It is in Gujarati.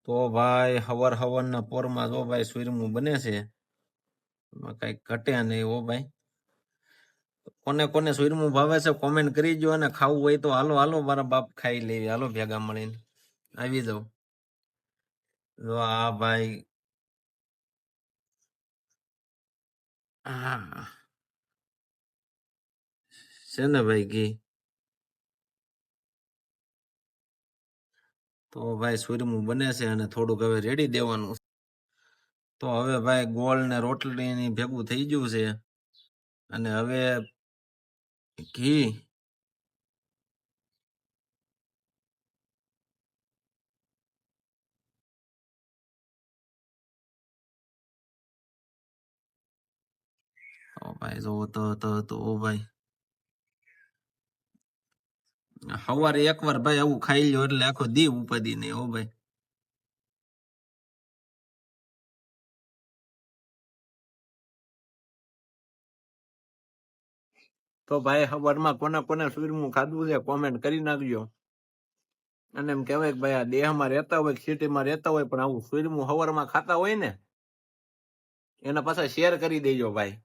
તો ભાઈ હવાર હવારના પોરમાં જો ભાઈ સુરમું બને છે, એમાં કઈ ઘટે નહીં હો ભાઈ. કોને કોને સુરમું ભાવે છે કોમેન્ટ કરી જો, અને ખાવું હોય તો હાલો હાલો મારા બાપ ખાઈ લેવી, હાલો ભેગા મળીને આવી જાવ. જો આ ભાઈ હા છે ને ભાઈ ઘી. તો ભાઈ સુરમું બને છે અને થોડુંક હવે રેડી દેવાનું. તો હવે ભાઈ ગોળ ને રોટલી ભેગું થઈ ગયું છે, અને હવે ઘી ભાઈ જો તો ભાઈ સવારે એકવાર ભાઈ આવું ખાઈ લ્યો એટલે આખો દી ઉપાદી નહીં હો ભાઈ. તો ભાઈ સવારમાં કોને કોને સુરમું ખાધું છે કોમેન્ટ કરી નાખજો. અને એમ કહેવાય કે ભાઈ આ દેહમાં રહેતા હોય, સિટીમાં રહેતા હોય, પણ આવું સુરમું સવારમાં ખાતા હોય ને એના પાછા શેર કરી દેજો ભાઈ.